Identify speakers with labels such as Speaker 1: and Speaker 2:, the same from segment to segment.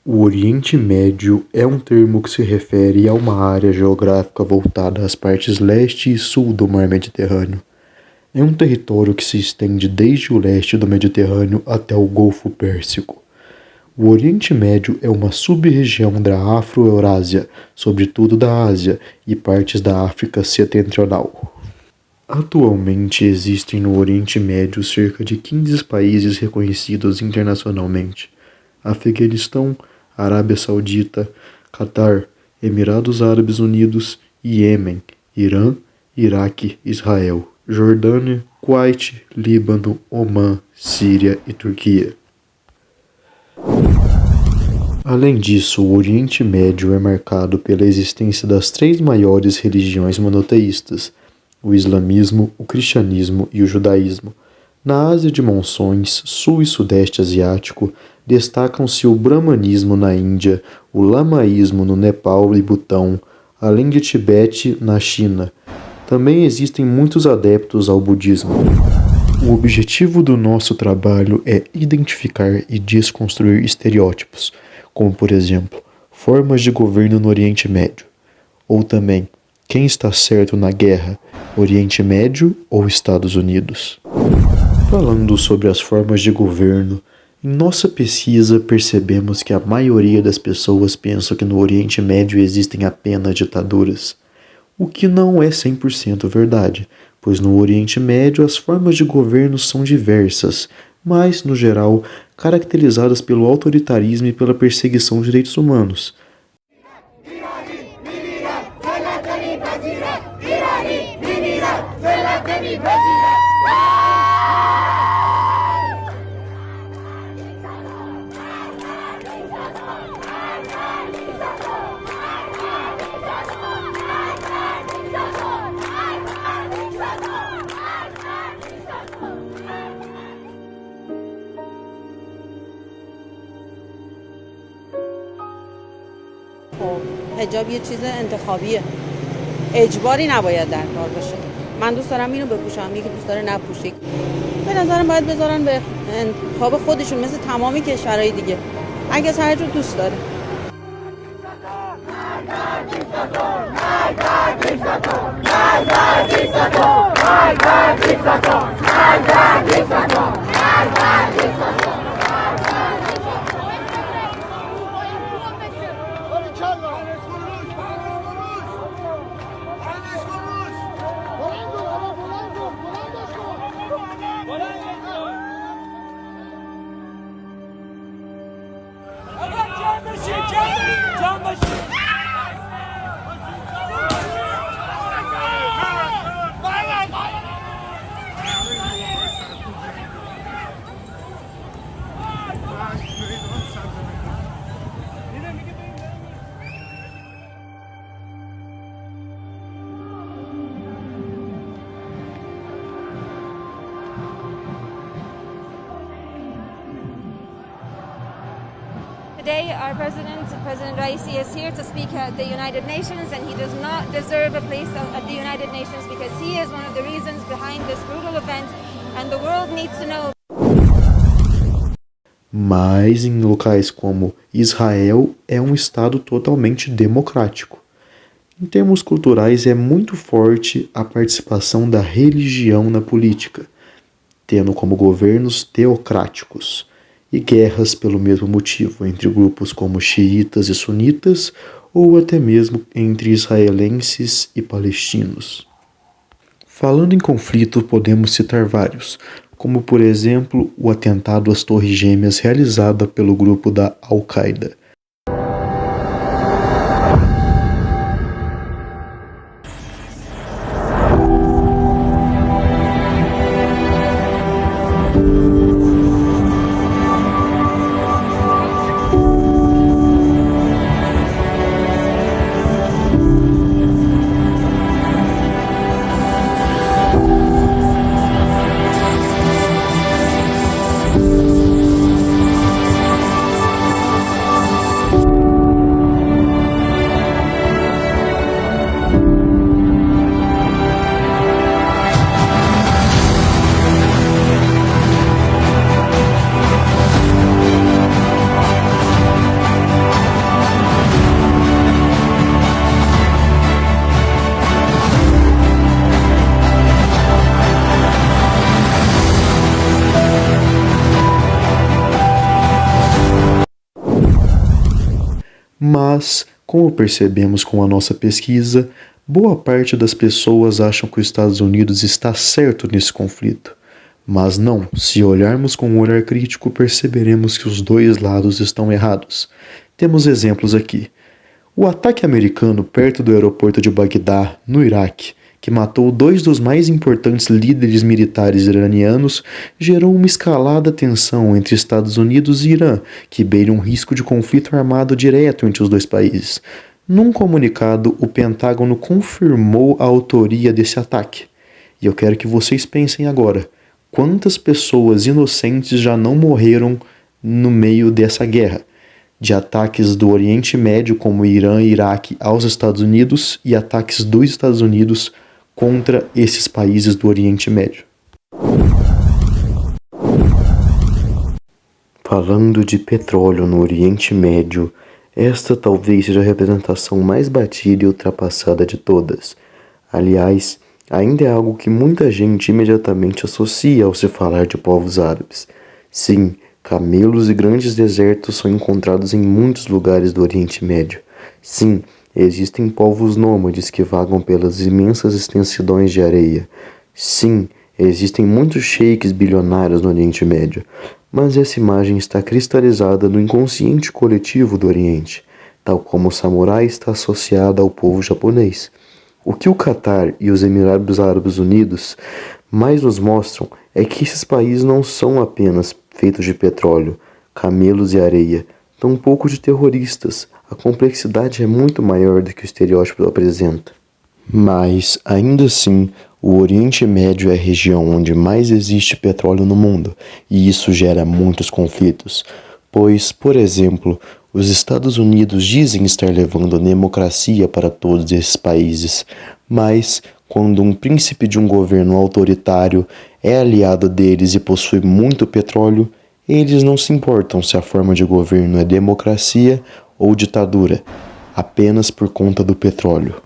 Speaker 1: O Oriente Médio é um termo que se refere a uma área geográfica voltada às partes leste e sul do Mar Mediterrâneo. É um território que se estende desde o leste do Mediterrâneo até o Golfo Pérsico. O Oriente Médio é uma sub-região da Afro-Eurásia, sobretudo da Ásia e partes da África Setentrional. Atualmente existem no Oriente Médio cerca de 15 países reconhecidos internacionalmente: Afeganistão, Arábia Saudita, Catar, Emirados Árabes Unidos, Iêmen, Irã, Iraque, Israel, Jordânia, Kuwait, Líbano, Omã, Síria e Turquia. Além disso, o Oriente Médio é marcado pela existência das 3 maiores religiões monoteístas: o islamismo, o cristianismo e o judaísmo. Na Ásia de monções, sul e sudeste asiático, destacam-se o brahmanismo na Índia, o lamaísmo no Nepal e Butão, além de Tibete na China. Também existem muitos adeptos ao budismo. O objetivo do nosso trabalho é identificar e desconstruir estereótipos, como, por exemplo, formas de governo no Oriente Médio. Ou também, quem está certo na guerra, Oriente Médio ou Estados Unidos? Falando sobre as formas de governo, em nossa pesquisa percebemos que a maioria das pessoas pensa que no Oriente Médio existem apenas ditaduras, o que não é 100% verdade, pois no Oriente Médio as formas de governo são diversas, mas, no geral, caracterizadas pelo autoritarismo e pela perseguição de direitos humanos.
Speaker 2: حجاب یه چیز انتخابیه، اجباری نباید در کار باشه. من دوست دارم اینو بپوشم، یکی دوست داره نپوشه. به نظرم باید بذارن به انتخاب خودشون، مثل تمامی کشورهای دیگه، اگه هر جور دوست داره.
Speaker 3: Today, our President Raisi, is here to speak at the United Nations, and he does not deserve a place at the United Nations because he is one of the reasons behind this brutal event, and the world needs to know.
Speaker 1: Mas em locais como Israel é um estado totalmente democrático. Em termos culturais, é muito forte a participação da religião na política, tendo como governos teocráticos, e guerras pelo mesmo motivo entre grupos como xiitas e sunitas, ou até mesmo entre israelenses e palestinos. Falando em conflito, podemos citar vários, como por exemplo o atentado às Torres Gêmeas realizado pelo grupo da Al-Qaeda. Mas, como percebemos com a nossa pesquisa, boa parte das pessoas acham que os Estados Unidos está certo nesse conflito. Mas não, se olharmos com um olhar crítico, perceberemos que os dois lados estão errados. Temos exemplos aqui. O ataque americano perto do aeroporto de Bagdá, no Iraque, que matou 2 dos mais importantes líderes militares iranianos, gerou uma escalada tensão entre Estados Unidos e Irã, que beira um risco de conflito armado direto entre os dois países. Num comunicado, o Pentágono confirmou a autoria desse ataque. E eu quero que vocês pensem agora, quantas pessoas inocentes já não morreram no meio dessa guerra? De ataques do Oriente Médio, como Irã e Iraque, aos Estados Unidos, e ataques dos Estados Unidos contra esses países do Oriente Médio. Falando de petróleo no Oriente Médio, esta talvez seja a representação mais batida e ultrapassada de todas. Aliás, ainda é algo que muita gente imediatamente associa ao se falar de povos árabes. Sim, camelos e grandes desertos são encontrados em muitos lugares do Oriente Médio. Sim, existem povos nômades que vagam pelas imensas extensões de areia. Sim, existem muitos sheiks bilionários no Oriente Médio. Mas essa imagem está cristalizada no inconsciente coletivo do Oriente, tal como o samurai está associado ao povo japonês. O que o Catar e os Emirados Árabes Unidos mais nos mostram é que esses países não são apenas feitos de petróleo, camelos e areia, tampouco de terroristas. A complexidade é muito maior do que o estereótipo apresenta. Mas, ainda assim, o Oriente Médio é a região onde mais existe petróleo no mundo, e isso gera muitos conflitos, pois, por exemplo, os Estados Unidos dizem estar levando democracia para todos esses países, mas, quando um príncipe de um governo autoritário é aliado deles e possui muito petróleo, eles não se importam se a forma de governo é democracia ou ditadura, apenas por conta do petróleo.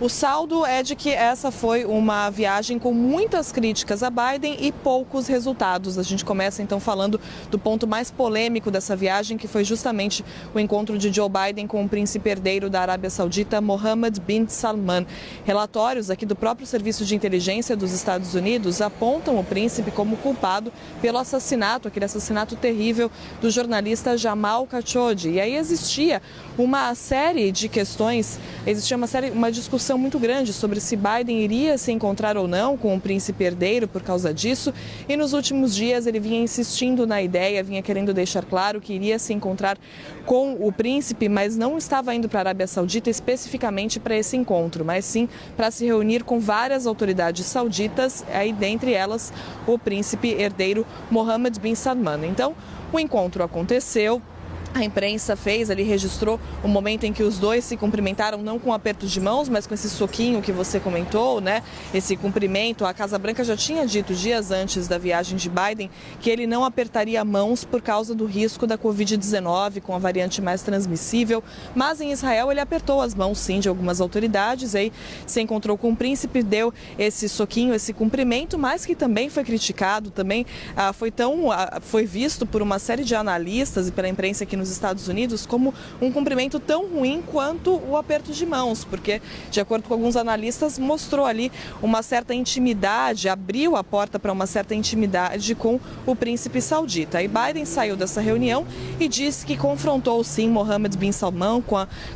Speaker 4: O saldo é de que essa foi uma viagem com muitas críticas a Biden e poucos resultados. A gente começa então falando do ponto mais polêmico dessa viagem, que foi justamente o encontro de Joe Biden com o príncipe herdeiro da Arábia Saudita, Mohammed bin Salman. Relatórios aqui do próprio Serviço de Inteligência dos Estados Unidos apontam o príncipe como culpado pelo assassinato, aquele assassinato terrível do jornalista Jamal Khashoggi. E aí existia uma série de questões, uma discussão muito grande sobre se Biden iria se encontrar ou não com o príncipe herdeiro por causa disso, e nos últimos dias ele vinha insistindo na ideia, vinha querendo deixar claro que iria se encontrar com o príncipe, mas não estava indo para a Arábia Saudita especificamente para esse encontro, mas sim para se reunir com várias autoridades sauditas, aí dentre elas o príncipe herdeiro Mohammed bin Salman. Então, o encontro aconteceu. A imprensa registrou o momento em que os dois se cumprimentaram, não com apertos de mãos, mas com esse soquinho que você comentou, né? Esse cumprimento. A Casa Branca já tinha dito dias antes da viagem de Biden que ele não apertaria mãos por causa do risco da Covid-19 com a variante mais transmissível, mas em Israel ele apertou as mãos sim de algumas autoridades, aí se encontrou com o príncipe, deu esse soquinho, esse cumprimento, mas que também foi criticado, também foi visto por uma série de analistas e pela imprensa aqui nos Estados Unidos como um cumprimento tão ruim quanto o aperto de mãos, porque, de acordo com alguns analistas, mostrou ali uma certa intimidade, abriu a porta para uma certa intimidade com o príncipe saudita. E Biden saiu dessa reunião e disse que confrontou sim Mohammed bin Salman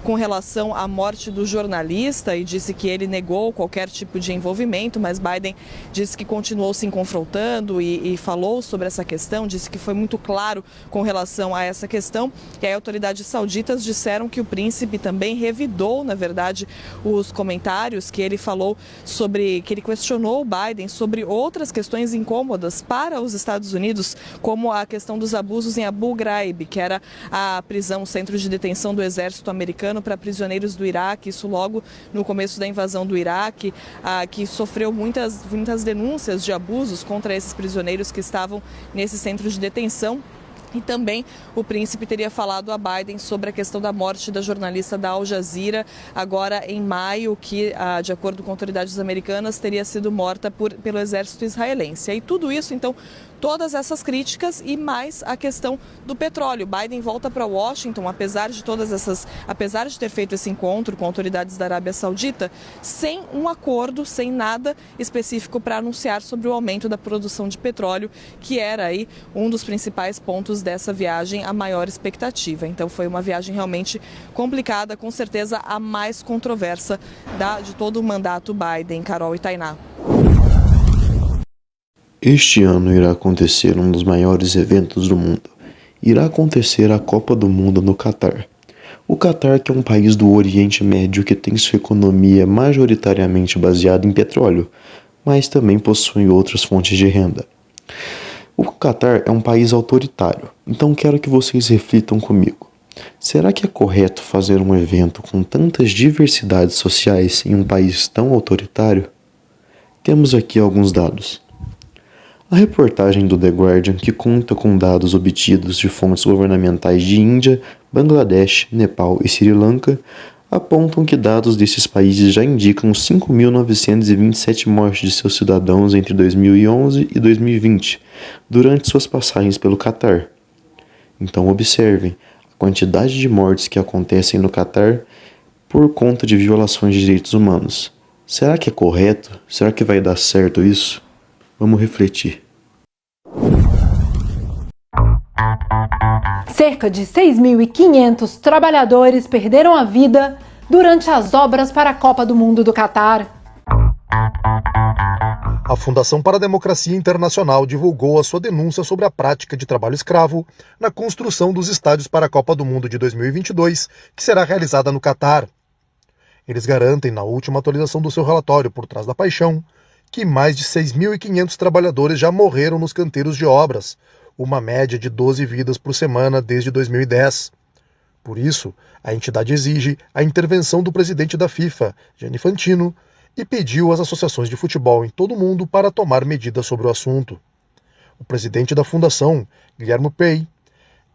Speaker 4: com relação à morte do jornalista e disse que ele negou qualquer tipo de envolvimento, mas Biden disse que continuou se confrontando e falou sobre essa questão, disse que foi muito claro com relação a essa questão. E aí autoridades sauditas disseram que o príncipe também revidou, na verdade, os comentários que ele falou sobre, que ele questionou o Biden sobre outras questões incômodas para os Estados Unidos, como a questão dos abusos em Abu Ghraib, que era a prisão, o centro de detenção do exército americano para prisioneiros do Iraque, isso logo no começo da invasão do Iraque, que sofreu muitas denúncias de abusos contra esses prisioneiros que estavam nesse centro de detenção. E também o príncipe teria falado a Biden sobre a questão da morte da jornalista da Al Jazeera, agora em maio, que, de acordo com autoridades americanas, teria sido morta pelo exército israelense. E tudo isso, então, todas essas críticas e mais a questão do petróleo. Biden volta para Washington, apesar de ter feito esse encontro com autoridades da Arábia Saudita, sem um acordo, sem nada específico para anunciar sobre o aumento da produção de petróleo, que era aí um dos principais pontos dessa viagem, a maior expectativa. Então foi uma viagem realmente complicada, com certeza a mais controversa de todo o mandato Biden, Carol e Tainá.
Speaker 1: Este ano irá acontecer um dos maiores eventos do mundo. Irá acontecer a Copa do Mundo no Catar. O Catar, que é um país do Oriente Médio que tem sua economia majoritariamente baseada em petróleo, mas também possui outras fontes de renda. O Catar é um país autoritário, então quero que vocês reflitam comigo. Será que é correto fazer um evento com tantas diversidades sociais em um país tão autoritário? Temos aqui alguns dados. A reportagem do The Guardian, que conta com dados obtidos de fontes governamentais de Índia, Bangladesh, Nepal e Sri Lanka, apontam que dados desses países já indicam 5.927 mortes de seus cidadãos entre 2011 e 2020, durante suas passagens pelo Catar. Então observem a quantidade de mortes que acontecem no Catar por conta de violações de direitos humanos. Será que é correto? Será que vai dar certo isso? Vamos refletir.
Speaker 5: Cerca de 6.500 trabalhadores perderam a vida durante as obras para a Copa do Mundo do Catar.
Speaker 6: A Fundação para a Democracia Internacional divulgou a sua denúncia sobre a prática de trabalho escravo na construção dos estádios para a Copa do Mundo de 2022, que será realizada no Catar. Eles garantem, na última atualização do seu relatório Por Trás da Paixão, que mais de 6.500 trabalhadores já morreram nos canteiros de obras, uma média de 12 vidas por semana desde 2010. Por isso, a entidade exige a intervenção do presidente da FIFA, Gianni Infantino, e pediu às associações de futebol em todo o mundo para tomar medidas sobre o assunto. O presidente da fundação, Guilherme Pei,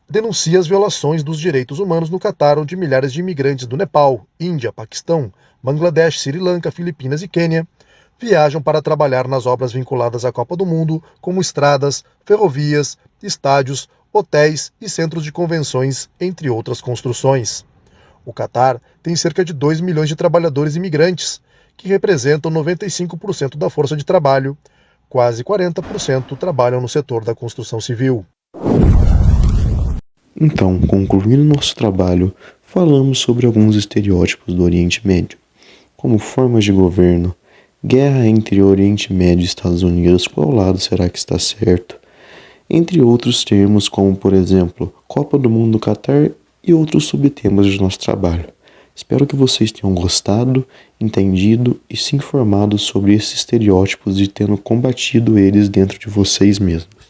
Speaker 6: denuncia as violações dos direitos humanos no Catar, onde milhares de imigrantes do Nepal, Índia, Paquistão, Bangladesh, Sri Lanka, Filipinas e Quênia viajam para trabalhar nas obras vinculadas à Copa do Mundo, como estradas, ferrovias, estádios, hotéis e centros de convenções, entre outras construções. O Catar tem cerca de 2 milhões de trabalhadores imigrantes, que representam 95% da força de trabalho. Quase 40% trabalham no setor da construção civil.
Speaker 1: Então, concluindo nosso trabalho, falamos sobre alguns estereótipos do Oriente Médio, como formas de governo, guerra entre Oriente Médio e Estados Unidos, qual lado será que está certo? Entre outros termos como, por exemplo, Copa do Mundo do Catar e outros subtemas do nosso trabalho. Espero que vocês tenham gostado, entendido e se informado sobre esses estereótipos e tendo combatido eles dentro de vocês mesmos.